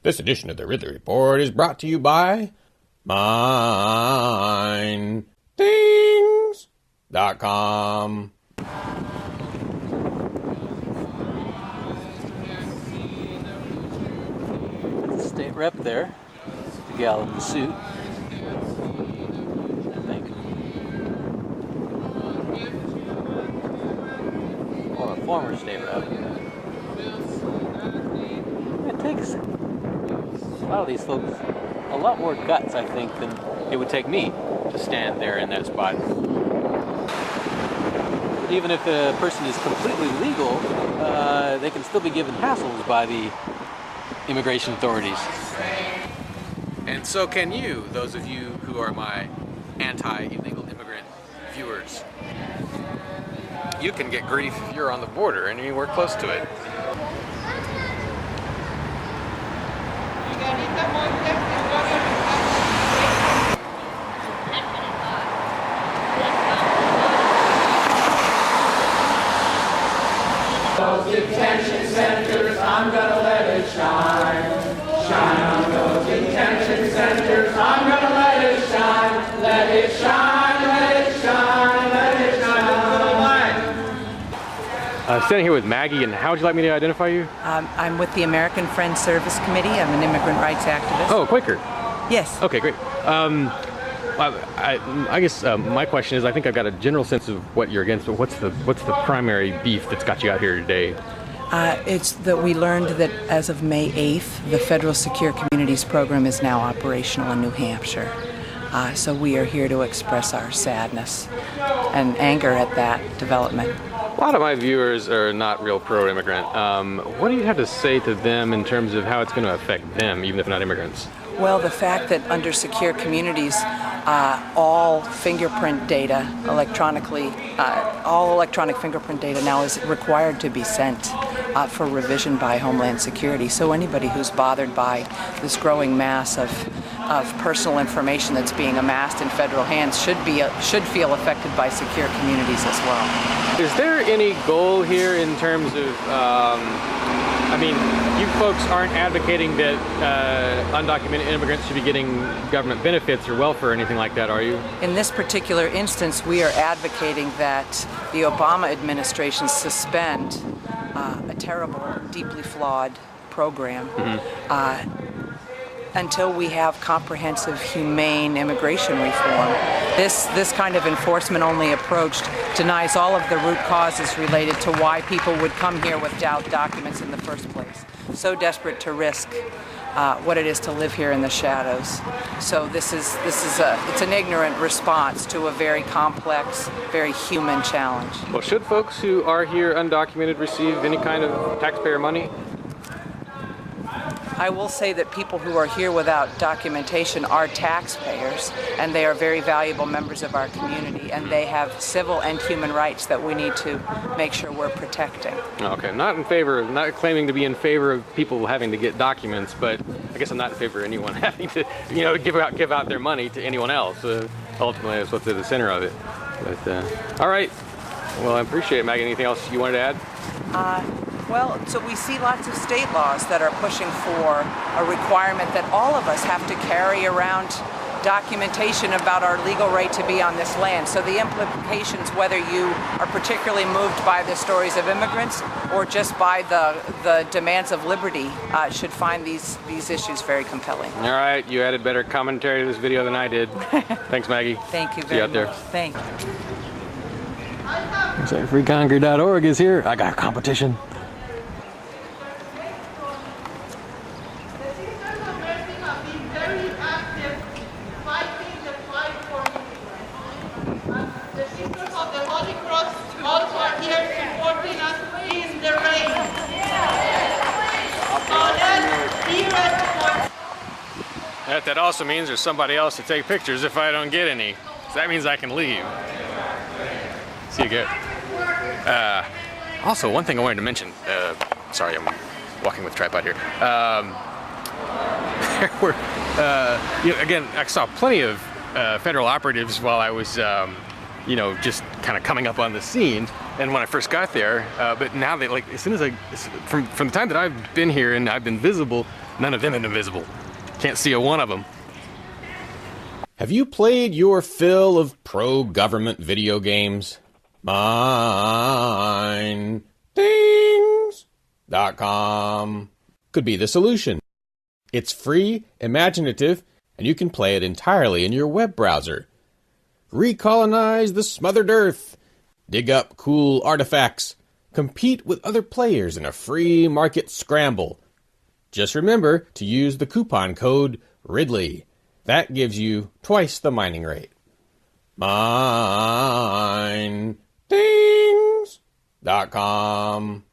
This edition of the Ridley Report is brought to you by mindthings.com. State rep there, the gal in the suit, I think. Or a former state rep. It takes a lot of these folks a lot more guts, I think, than it would take me to stand there in that spot. But even if a person is completely legal, they can still be given hassles by the immigration authorities. And so can you, those of you who are my anti-illegal immigrant viewers. You can get grief if you're on the border and anywhere close to it. Those detention centers, I'm gonna let it shine. Shine on those detention centers, I'm gonna let it shine. Let it shine, let it shine, let it shine. I'm standing here with Maggie, and how would you like me to identify you? I'm with the American Friends Service Committee. I'm an immigrant rights activist. Oh, Quaker. Yes. Okay, great. I guess my question is, I think I've got a general sense of what you're against, but what's the primary beef that's got you out here today? It's that we learned that as of May 8th, the Federal Secure Communities Program is now operational in New Hampshire. So we are here to express our sadness and anger at that development. A lot of my viewers are not real pro-immigrant. What do you have to say to them in terms of how it's going to affect them, even if they're not immigrants? Well, the fact that under secure communities, all fingerprint data electronically, all electronic fingerprint data now is required to be sent for revision by Homeland Security. So anybody who's bothered by this growing mass of personal information that's being amassed in federal hands should feel affected by secure communities as well. Is there any goal here in terms of, I mean, you folks aren't advocating that undocumented immigrants should be getting government benefits or welfare or anything like that, are you? In this particular instance, we are advocating that the Obama administration suspend a terrible, deeply flawed program until we have comprehensive, humane immigration reform. This kind of enforcement-only approach denies all of the root causes related to why people would come here without documents in the first place. So desperate to risk what it is to live here in the shadows. So it's an ignorant response to a very complex, very human challenge. Well, should folks who are here undocumented receive any kind of taxpayer money? I will say that people who are here without documentation are taxpayers, and they are very valuable members of our community, and they have civil and human rights that we need to make sure we're protecting. Okay, not claiming to be in favor of people having to get documents, but I guess I'm not in favor of anyone having to, give out their money to anyone else. Ultimately, that's what's at the center of it. But all right, well, I appreciate it, Maggie. Anything else you wanted to add? Well, so we see lots of state laws that are pushing for a requirement that all of us have to carry around documentation about our legal right to be on this land. So the implications, whether you are particularly moved by the stories of immigrants or just by the demands of liberty, should find these issues very compelling. All right, you added better commentary to this video than I did. Thanks, Maggie. Thank you See you very out there. much. Thanks. FreeConquer.org is here. I got a competition. That also means there's somebody else to take pictures if I don't get any. So that means I can leave. See you again. Also, one thing I wanted to mention. Sorry, I'm walking with a tripod here. There were, again, I saw plenty of federal operatives while I was, just kind of coming up on the scene. And when I first got there, but now they, like, as soon as from the time that I've been here and I've been visible, None of them invisible. Can't see a one of them. Have you played your fill of pro-government video games? Mindthings.com could be the solution. It's free, imaginative, and you can play it entirely in your web browser. Recolonize the smothered earth, dig up cool artifacts, compete with other players in a free market scramble. Just remember to use the coupon code RIDLEY. That gives you twice the mining rate. Mindthings.com